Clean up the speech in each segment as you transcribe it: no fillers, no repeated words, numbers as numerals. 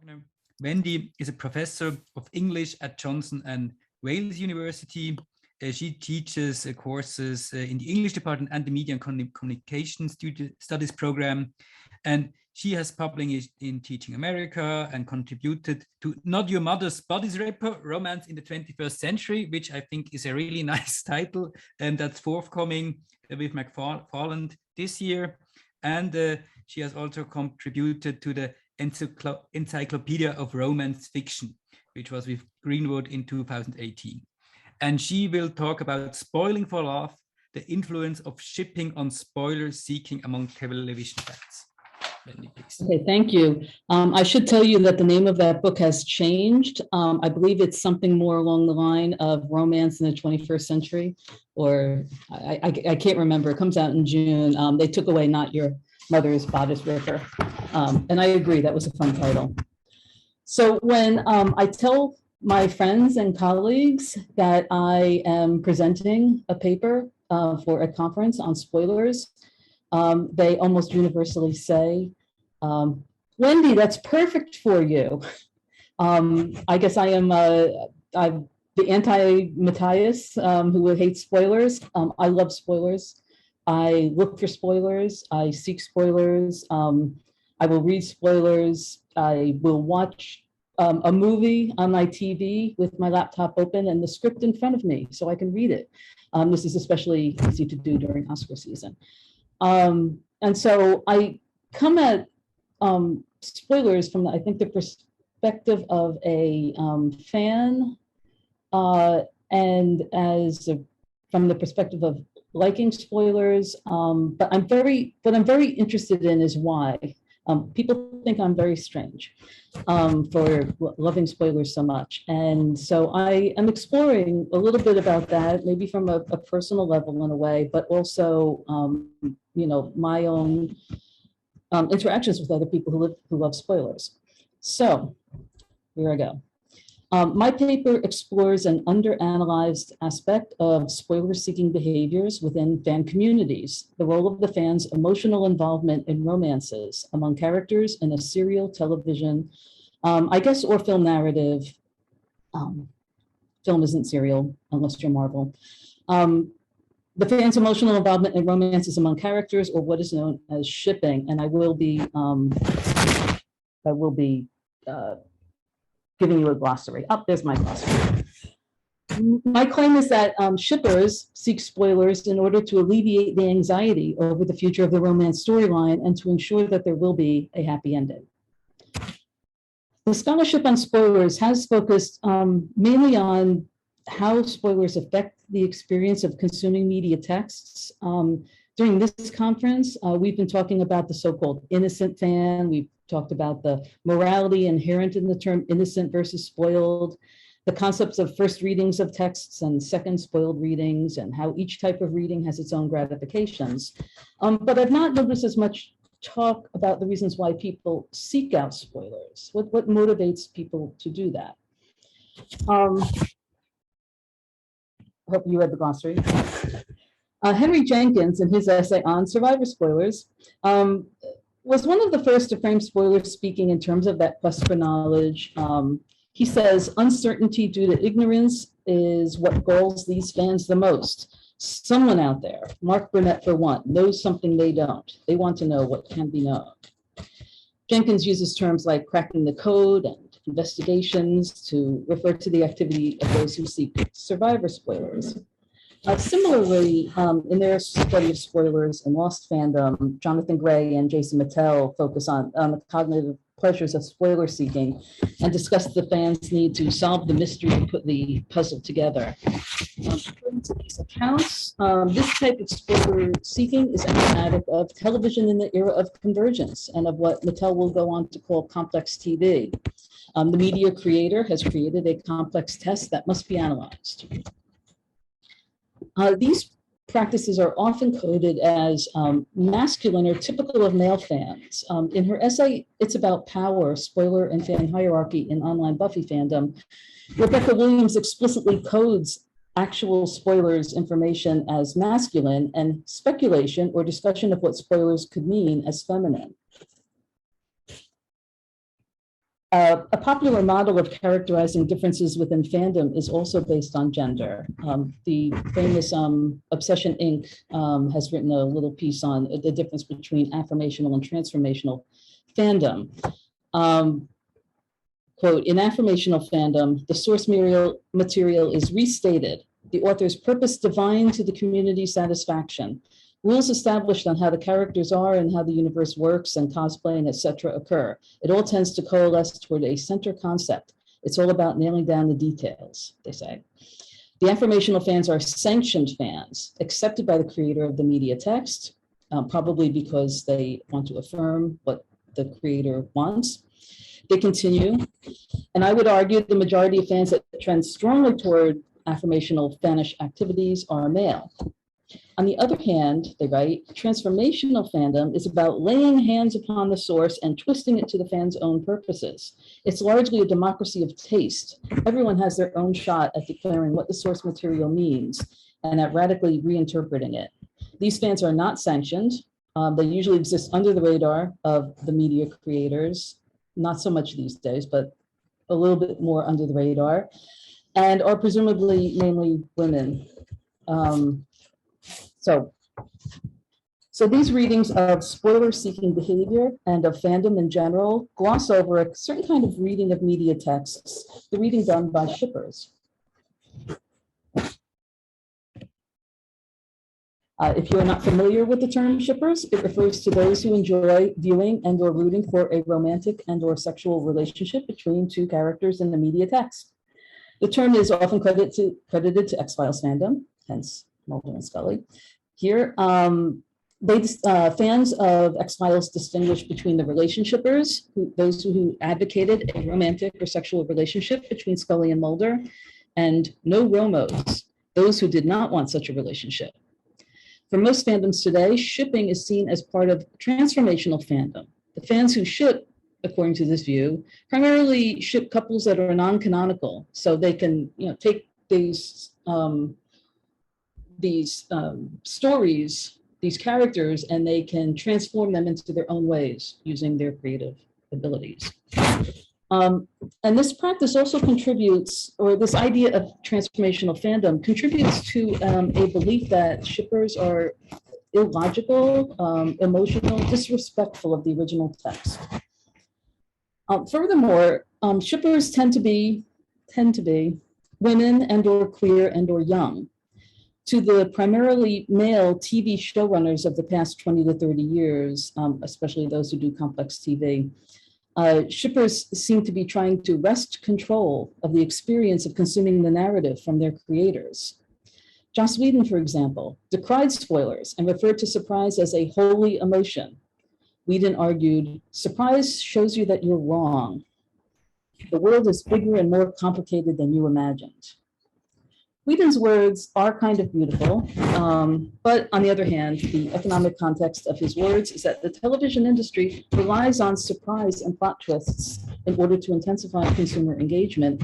Wagner. Wendy is a professor of English at Johnson and Wales University. She teaches courses in the English department and the Media and Communication Studies program. And she has published in Teaching America and contributed to Not Your Mother's Bodies Report, Romance in the 21st Century, which I think is a really nice title, and that's forthcoming with McFarland this year. And she has also contributed to the Encyclopedia of Romance Fiction, which was with Greenwood in 2018. And she will talk about Spoiling for Love, the influence of shipping on spoiler seeking among television fans. Wendy, please. Okay, thank you. I should tell you that the name of that book has changed. I believe it's something more along the line of Romance in the 21st Century, or I can't remember. It comes out in June. They took away Not Your Mother's Bodice Ripper. And I agree, that was a fun title. So when I tell my friends and colleagues that I am presenting a paper for a conference on spoilers, they almost universally say, Wendy, that's perfect for you. I guess I am I'm the anti-Matthias who hates spoilers. I love spoilers. I look for spoilers. I seek spoilers. I will read spoilers. I will watch a movie on my TV with my laptop open and the script in front of me so I can read it. This is especially easy to do during Oscar season. And so I come at spoilers from, I think, the perspective of a fan and from the perspective of liking spoilers. But what I'm very interested in is why. People think I'm very strange for loving spoilers so much. And so I am exploring a little bit about that, maybe from a personal level in a way, but also, my own interactions with other people who love spoilers. So here I go. My paper explores an underanalyzed aspect of spoiler-seeking behaviors within fan communities, the role of the fans' emotional involvement in romances among characters in a serial, television, or film narrative. Film isn't serial unless you're Marvel. The fans' emotional involvement in romances among characters, or what is known as shipping, and I will be giving you a glossary. Oh, there's my glossary. My claim is that shippers seek spoilers in order to alleviate the anxiety over the future of the romance storyline and to ensure that there will be a happy ending. The scholarship on spoilers has focused mainly on how spoilers affect the experience of consuming media texts. During this conference, we've been talking about the so-called innocent fan. We've talked about the morality inherent in the term innocent versus spoiled, the concepts of first readings of texts and second spoiled readings, and how each type of reading has its own gratifications. But I've not noticed as much talk about the reasons why people seek out spoilers. What motivates people to do that? I hope you read the glossary. Henry Jenkins, in his essay on survivor spoilers, was one of the first to frame spoilers speaking in terms of that quest for knowledge. He says, uncertainty due to ignorance is what galls these fans the most. Someone out there, Mark Burnett for one, knows something they don't. They want to know what can be known. Jenkins uses terms like cracking the code and investigations to refer to the activity of those who seek survivor spoilers. Similarly, in their study of spoilers in Lost Fandom, Jonathan Gray and Jason Mattel focus on the cognitive pleasures of spoiler seeking and discuss the fans' need to solve the mystery and put the puzzle together. According to these accounts, this type of spoiler seeking is emblematic of television in the era of convergence and of what Mattel will go on to call complex TV. The media creator has created a complex test that must be analyzed. These practices are often coded as masculine or typical of male fans. In her essay, It's About Power, Spoiler and Fan Hierarchy in Online Buffy Fandom, Rebecca Williams explicitly codes actual spoilers information as masculine and speculation or discussion of what spoilers could mean as feminine. A popular model of characterizing differences within fandom is also based on gender. The famous Obsession Inc. Has written a little piece on the difference between affirmational and transformational fandom. Quote, in affirmational fandom, the source material is restated, the author's purpose divine to the community's satisfaction, rules established on how the characters are and how the universe works and cosplaying, etc. occur. It all tends to coalesce toward a center concept. It's all about nailing down the details, they say. The affirmational fans are sanctioned fans, accepted by the creator of the media text, probably because they want to affirm what the creator wants. They continue, and I would argue the majority of fans that trend strongly toward affirmational fanish activities are male. On the other hand, they write, transformational fandom is about laying hands upon the source and twisting it to the fan's own purposes. It's largely a democracy of taste. Everyone has their own shot at declaring what the source material means and at radically reinterpreting it. These fans are not sanctioned. They usually exist under the radar of the media creators, not so much these days, but a little bit more under the radar, and are presumably mainly women. So these readings of spoiler-seeking behavior and of fandom in general gloss over a certain kind of reading of media texts, the reading done by shippers. If you're not familiar with the term shippers, it refers to those who enjoy viewing and or rooting for a romantic and or sexual relationship between two characters in the media text. The term is often credited to X-Files fandom, hence Mulder and Scully. Here, fans of X-Files distinguish between the relationshippers, those who advocated a romantic or sexual relationship between Scully and Mulder, and no romos, those who did not want such a relationship. For most fandoms today, shipping is seen as part of transformational fandom. The fans who ship, according to this view, primarily ship couples that are non-canonical, so they can, take these stories, these characters, and they can transform them into their own ways using their creative abilities. And this practice also contributes, or this idea of transformational fandom contributes to a belief that shippers are illogical, emotional, disrespectful of the original text. Furthermore, shippers tend to be women and or queer and or young. To the primarily male TV showrunners of the past 20 to 30 years, especially those who do complex TV, shippers seem to be trying to wrest control of the experience of consuming the narrative from their creators. Joss Whedon, for example, decried spoilers and referred to surprise as a holy emotion. Whedon argued, surprise shows you that you're wrong. The world is bigger and more complicated than you imagined. Whedon's words are kind of beautiful, but on the other hand, the economic context of his words is that the television industry relies on surprise and plot twists in order to intensify consumer engagement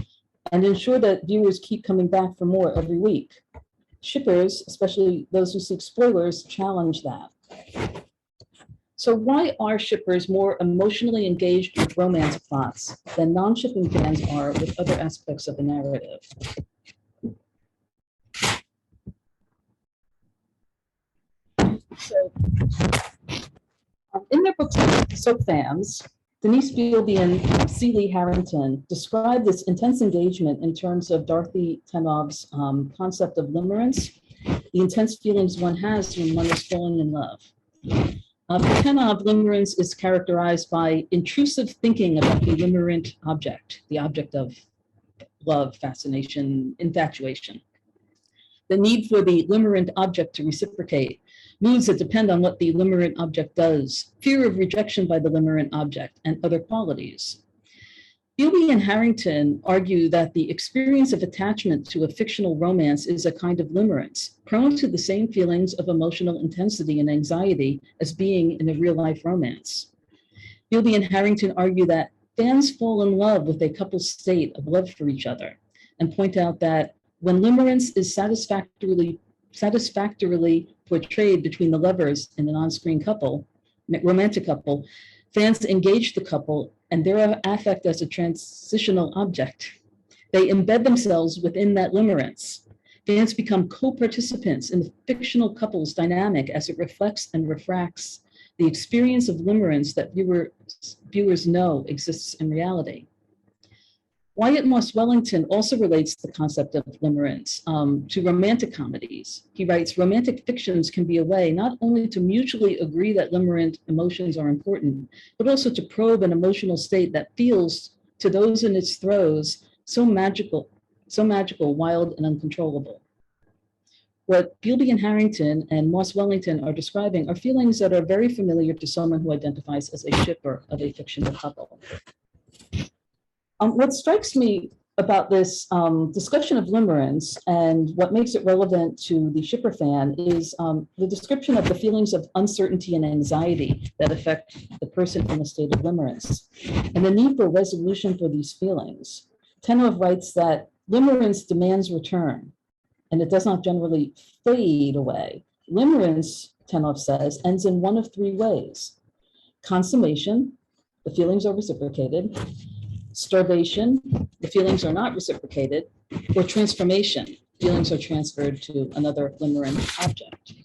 and ensure that viewers keep coming back for more every week. Shippers, especially those who seek spoilers, challenge that. So why are shippers more emotionally engaged with romance plots than non-shipping fans are with other aspects of the narrative? So, in their book, Soap Fans, Denise Bealby and C. Lee Harrington describe this intense engagement in terms of Dorothy Tenov's concept of limerence, the intense feelings one has when one is falling in love. For Tenov, limerence is characterized by intrusive thinking about the limerent object, the object of love, fascination, infatuation. The need for the limerent object to reciprocate, moods that depend on what the limerent object does, fear of rejection by the limerent object, and other qualities. Bealby and Harrington argue that the experience of attachment to a fictional romance is a kind of limerence, prone to the same feelings of emotional intensity and anxiety as being in a real-life romance. Bealby and Harrington argue that fans fall in love with a couple's state of love for each other and point out that when limerence is satisfactorily portrayed between the lovers in an on-screen couple, romantic couple, fans engage the couple and their affect as a transitional object. They embed themselves within that limerence. Fans become co-participants in the fictional couple's dynamic as it reflects and refracts the experience of limerence that viewers know exists in reality. Wyatt Moss Wellington also relates the concept of limerence to romantic comedies. He writes, romantic fictions can be a way not only to mutually agree that limerent emotions are important, but also to probe an emotional state that feels, to those in its throes, so magical, wild, and uncontrollable. What Bealby and Harrington and Moss Wellington are describing are feelings that are very familiar to someone who identifies as a shipper of a fictional couple. What strikes me about this discussion of limerence and what makes it relevant to the shipper fan is the description of the feelings of uncertainty and anxiety that affect the person in a state of limerence, and the need for resolution for these feelings. Tenov writes that limerence demands return, and it does not generally fade away. Limerence, Tenov says, ends in one of three ways: consummation, the feelings are reciprocated; starvation, the feelings are not reciprocated; or transformation, feelings are transferred to another limerent object.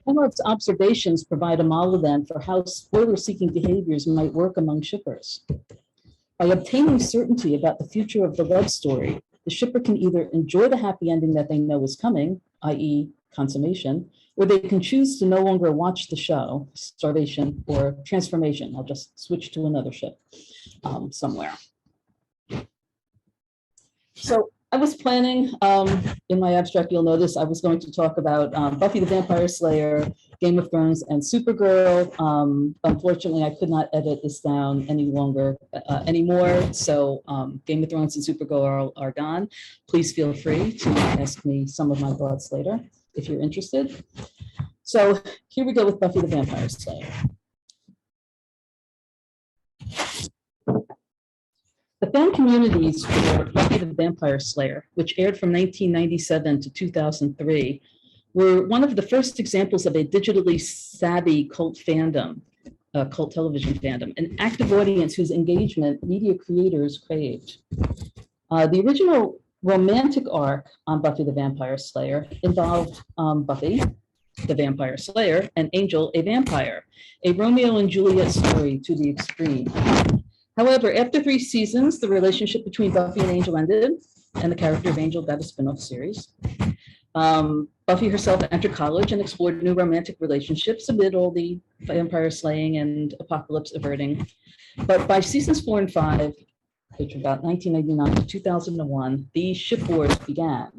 Tenov's observations provide a model then for how spoiler-seeking behaviors might work among shippers. By obtaining certainty about the future of the love story, the shipper can either enjoy the happy ending that they know is coming, i.e. consummation, or they can choose to no longer watch the show, starvation or transformation. I'll just switch to another ship somewhere. So I was planning, in my abstract, you'll notice I was going to talk about Buffy the Vampire Slayer, Game of Thrones, and Supergirl. Unfortunately, I could not edit this down anymore. So Game of Thrones and Supergirl are gone. Please feel free to ask me some of my thoughts later if you're interested. So here we go with Buffy the Vampire Slayer. The fan communities for Buffy the Vampire Slayer, which aired from 1997 to 2003, were one of the first examples of a digitally savvy cult fandom, cult television fandom, an active audience whose engagement media creators craved. The original romantic arc on Buffy the Vampire Slayer involved Buffy, the Vampire Slayer, and Angel, a vampire, a Romeo and Juliet story to the extreme. However, after 3 seasons, the relationship between Buffy and Angel ended, and the character of Angel got a spin-off series. Buffy herself entered college and explored new romantic relationships amid all the vampire slaying and apocalypse averting. But by seasons 4 and 5, which were about 1999 to 2001, the ship wars began.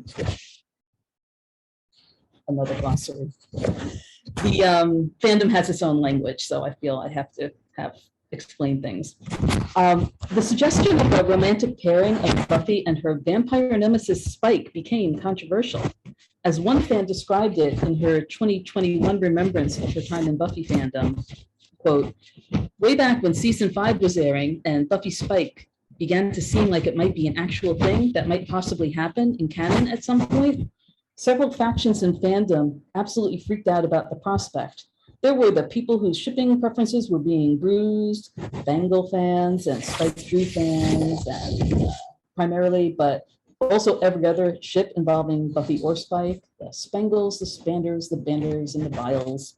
Another glossary. The fandom has its own language, so I feel I have to explain things. The suggestion of a romantic pairing of Buffy and her vampire nemesis Spike became controversial. As one fan described it in her 2021 remembrance of her time in Buffy fandom, quote, way back when season 5 was airing and Buffy Spike began to seem like it might be an actual thing that might possibly happen in canon at some point, several factions in fandom absolutely freaked out about the prospect. There were the people whose shipping preferences were being bruised, Bangle fans and Spike Drew fans, and primarily, but also every other ship involving Buffy or Spike, the Spangles, the Spanders, the Benders, and the Vials.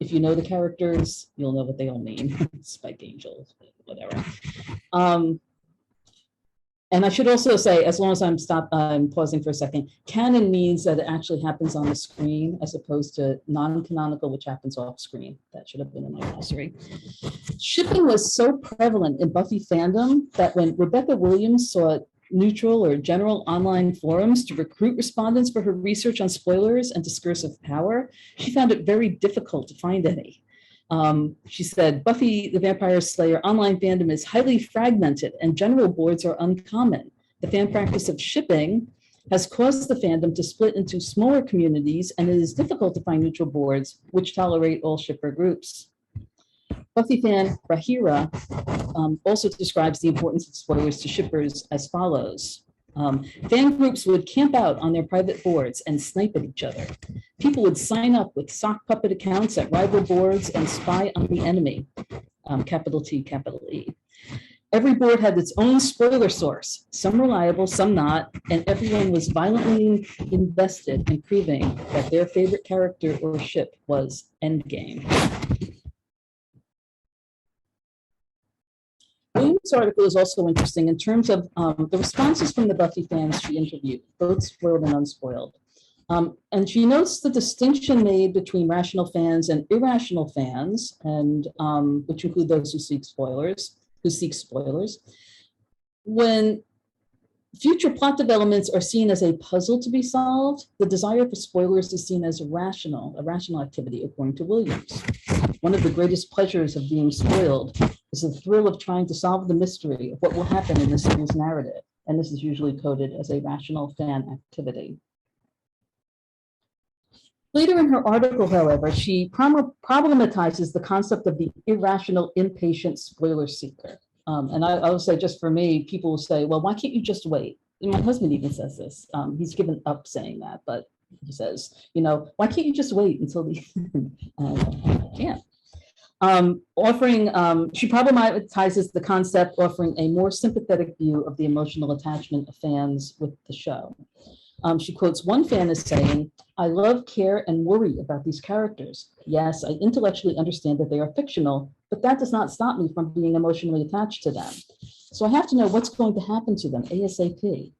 If you know the characters, you'll know what they all mean. Spike, Angel, whatever. And I should also say, as long as I'm pausing for a second, canon means that it actually happens on the screen as opposed to non-canonical, which happens off screen. That should have been in my glossary. Shipping was so prevalent in Buffy fandom that when Rebecca Williams sought neutral or general online forums to recruit respondents for her research on spoilers and discursive power, she found it very difficult to find any. She said, Buffy the Vampire Slayer online fandom is highly fragmented and general boards are uncommon. The fan practice of shipping has caused the fandom to split into smaller communities, and it is difficult to find neutral boards which tolerate all shipper groups. Buffy fan Rahira also describes the importance of spoilers to shippers as follows. Fan groups would camp out on their private boards and snipe at each other. People would sign up with sock puppet accounts at rival boards and spy on the enemy. capital T, capital E. Every board had its own spoiler source, some reliable, some not, and everyone was violently invested in proving that their favorite character or ship was Endgame. Williams' article is also interesting in terms of the responses from the Buffy fans she interviewed, both spoiled and unspoiled. And she notes the distinction made between rational fans and irrational fans, and which include those who seek spoilers. When future plot developments are seen as a puzzle to be solved, the desire for spoilers is seen as a rational activity, according to Williams. One of the greatest pleasures of being spoiled is the thrill of trying to solve the mystery of what will happen in the series narrative, and this is usually coded as a rational fan activity. Later in her article, however, she problematizes the concept of the irrational, impatient spoiler seeker. And I will say, just for me, people will say, well, why can't you just wait? And my husband even says this. He's given up saying that, but he says, why can't you just wait until the end? I can't. She problematizes the concept, offering a more sympathetic view of the emotional attachment of fans with the show. She quotes one fan as saying, "I love, care, and worry about these characters. Yes, I intellectually understand that they are fictional, but that does not stop me from being emotionally attached to them. So I have to know what's going to happen to them ASAP."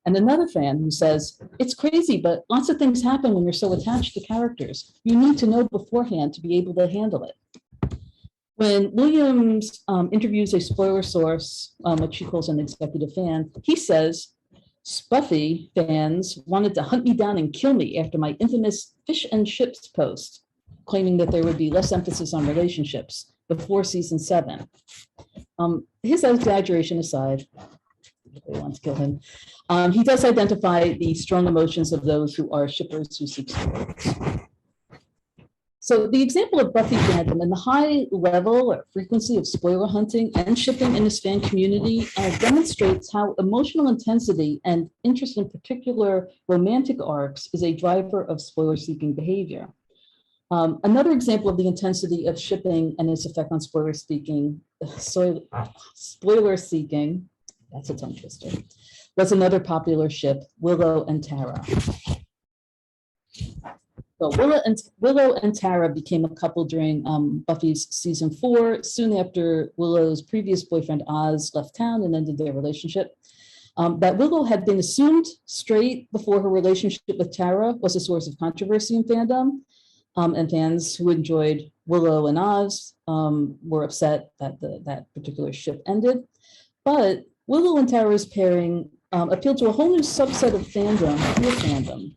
And another fan who says, "It's crazy, but lots of things happen when you're so attached to characters. You need to know beforehand to be able to handle it." When Williams interviews a spoiler source, which she calls an executive fan, he says, "Buffy fans wanted to hunt me down and kill me after my infamous fish and ships post, claiming that there would be less emphasis on relationships before season 7. His exaggeration aside, they want to kill him, he does identify the strong emotions of those who are shippers who seek spoilers. So the example of Buffy fandom and the high level or frequency of spoiler hunting and shipping in this fan community demonstrates how emotional intensity and interest in particular romantic arcs is a driver of spoiler-seeking behavior. Another example of the intensity of shipping and its effect on spoiler seeking, that's a tongue twister, was another popular ship, Willow and Tara. So Willow and Tara became a couple during Buffy's season 4, soon after Willow's previous boyfriend Oz left town and ended their relationship. That Willow had been assumed straight before her relationship with Tara was a source of controversy in fandom, and fans who enjoyed Willow and Oz were upset that that particular ship ended. But Willow and Tara's pairing appealed to a whole new subset of fandom, queer fandom.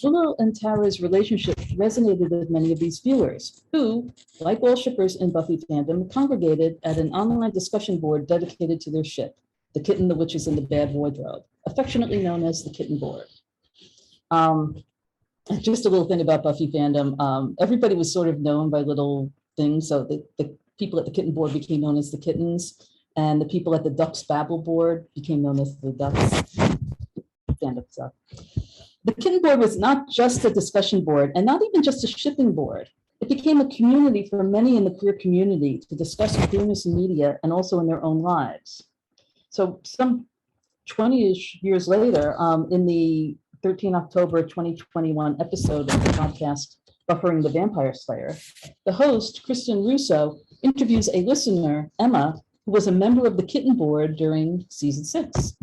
Willow and Tara's relationship resonated with many of these viewers who, like all shippers in Buffy fandom, congregated at an online discussion board dedicated to their ship, the Kitten, the Witches, and the Bad Wardrobe, affectionately known as the Kitten Board. Just a little thing about Buffy fandom. Everybody was sort of known by little things. So the people at the Kitten Board became known as the Kittens, and the people at the Ducks Babble Board became known as the Ducks. Fandom stuff. The Kitten Board was not just a discussion board and not even just a shipping board. It became a community for many in the queer community to discuss queerness in media and also in their own lives. So some 20-ish years later, in the 13 October 2021 episode of the podcast, Buffering the Vampire Slayer, the host, Kristen Russo, interviews a listener, Emma, who was a member of the Kitten Board during season 6.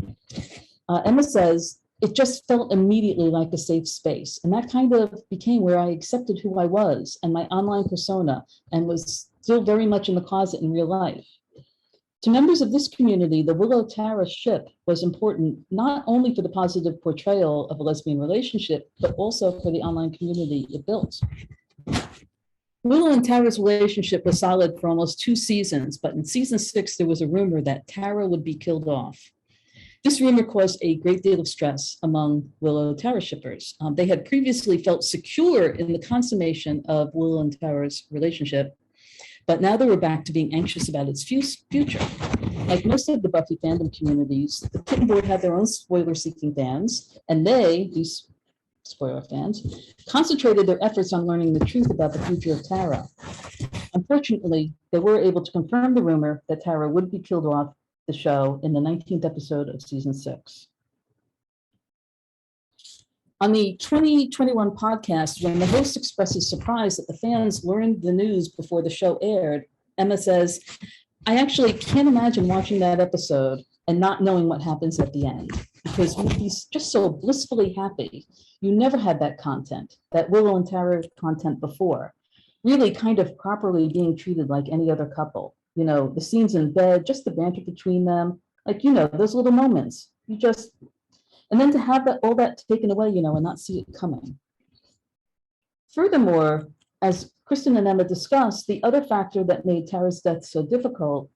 Emma says, "It just felt immediately like a safe space. And that kind of became where I accepted who I was and my online persona and was still very much in the closet in real life." To members of this community, the Willow-Tara ship was important not only for the positive portrayal of a lesbian relationship, but also for the online community it built. Willow and Tara's relationship was solid for almost 2 seasons, but in season 6, there was a rumor that Tara would be killed off. This rumor caused a great deal of stress among Willow-Tara shippers. They had previously felt secure in the consummation of Willow and Tara's relationship, but now they were back to being anxious about its future. Like most of the Buffy fandom communities, the Kitten Board had their own spoiler-seeking fans, and these spoiler fans, concentrated their efforts on learning the truth about the future of Tara. Unfortunately, they were able to confirm the rumor that Tara would be killed off the show in the 19th episode of season 6. On the 2021 podcast, when the host expresses surprise that the fans learned the news before the show aired, Emma says, "I actually can't imagine watching that episode and not knowing what happens at the end, because we'd be just so blissfully happy. You never had that content, that Willow and Tara content before, really kind of properly being treated like any other couple. You know, the scenes in bed, just the banter between them, like, you know, those little moments. You just, and then to have that all that taken away, you know, and not see it coming." Furthermore, as Kristen and Emma discussed, the other factor that made Tara's death so difficult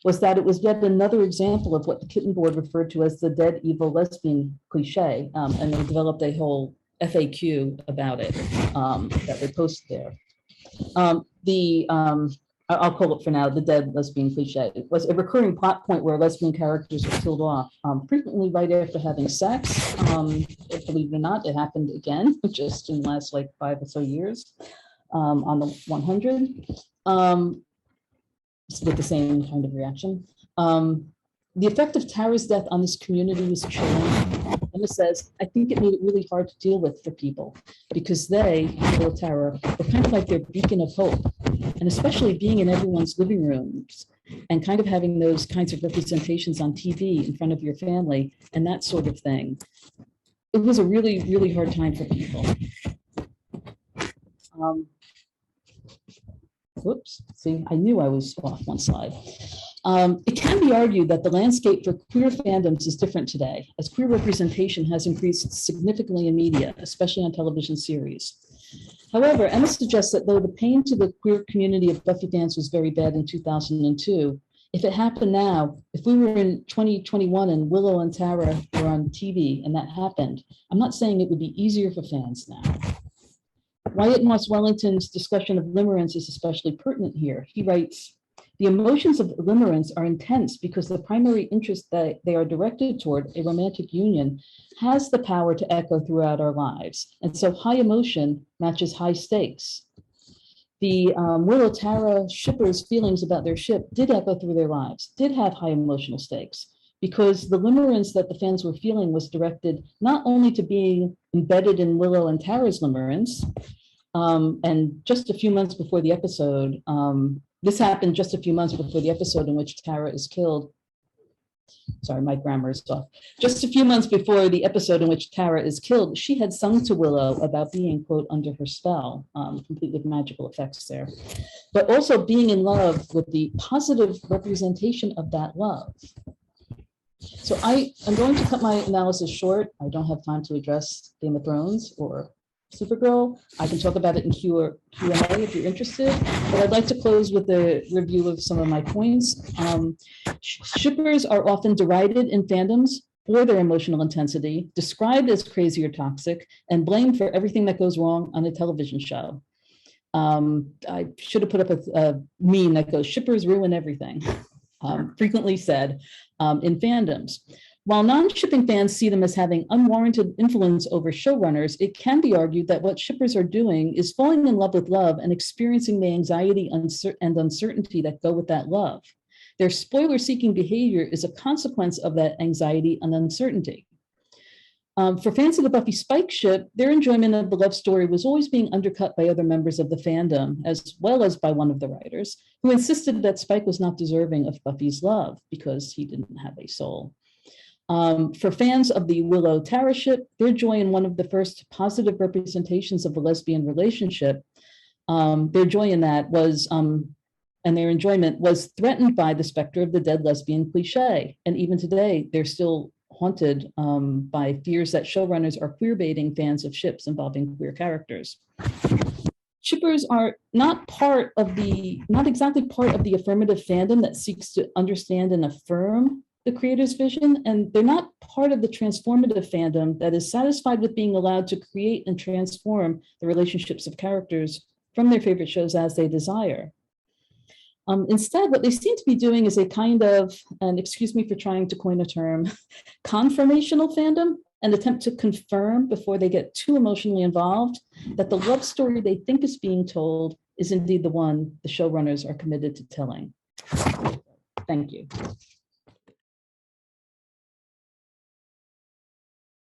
was that it was yet another example of what the Kitten Board referred to as the dead evil lesbian cliche, and they developed a whole FAQ about it that they posted there. I'll call it for now the dead lesbian cliche. It was a recurring plot point where lesbian characters were killed off, frequently right after having sex. Believe it or not, it happened again, just in the last like 5 or so years on the 100. With the same kind of reaction. The effect of Tara's death on this community was chilling. Emma says, "I think it made it really hard to deal with for people because they, Willow and Tara, were kind of like their beacon of hope. And especially being in everyone's living rooms and kind of having those kinds of representations on TV in front of your family and that sort of thing. It was a really, really hard time for people." Whoops, see, I knew I was off one slide. It can be argued that the landscape for queer fandoms is different today, as queer representation has increased significantly in media, especially on television series. However, Emma suggests that though the pain to the queer community of Buffy fans was very bad in 2002, if it happened now, if we were in 2021 and Willow and Tara were on TV and that happened, I'm not saying it would be easier for fans now. Wyatt Moss Wellington's discussion of limerence is especially pertinent here. He writes, "The emotions of limerence are intense because the primary interest that they are directed toward, a romantic union, has the power to echo throughout our lives. And so high emotion matches high stakes. The Willow Tara shippers' feelings about their ship did echo through their lives, did have high emotional stakes, because the limerence that the fans were feeling was directed not only to being embedded in Willow and Tara's limerence, and just a few months before the episode, this happened just a few months before the episode in which Tara is killed. Sorry, my grammar is off. Just a few months before the episode in which Tara is killed, she had sung to Willow about being, quote, under her spell, complete with magical effects there, but also being in love with the positive representation of that love. So I'm going to cut my analysis short. I don't have time to address Game of Thrones or Supergirl. I can talk about it in Q&A if you're interested, but I'd like to close with a review of some of my points. Shippers are often derided in fandoms for their emotional intensity, described as crazy or toxic, and blamed for everything that goes wrong on a television show. I should have put up a meme that goes, "Shippers ruin everything," frequently said in fandoms. While non-shipping fans see them as having unwarranted influence over showrunners, it can be argued that what shippers are doing is falling in love with love and experiencing the anxiety and uncertainty that go with that love. Their spoiler-seeking behavior is a consequence of that anxiety and uncertainty. For fans of the Buffy Spike ship, their enjoyment of the love story was always being undercut by other members of the fandom, as well as by one of the writers, who insisted that Spike was not deserving of Buffy's love because he didn't have a soul. For fans of the Willow Tara ship, their joy in one of the first positive representations of the lesbian relationship, their joy in that was, and their enjoyment was threatened by the specter of the dead lesbian cliche. And even today, they're still haunted by fears that showrunners are queer-baiting fans of ships involving queer characters. Shippers are not exactly part of the affirmative fandom that seeks to understand and affirm the creator's vision, and they're not part of the transformative fandom that is satisfied with being allowed to create and transform the relationships of characters from their favorite shows as they desire. Instead, what they seem to be doing is a kind of, and excuse me for trying to coin a term, conformational fandom. and attempt to confirm before they get too emotionally involved that the love story they think is being told is indeed the one the showrunners are committed to telling. Thank you.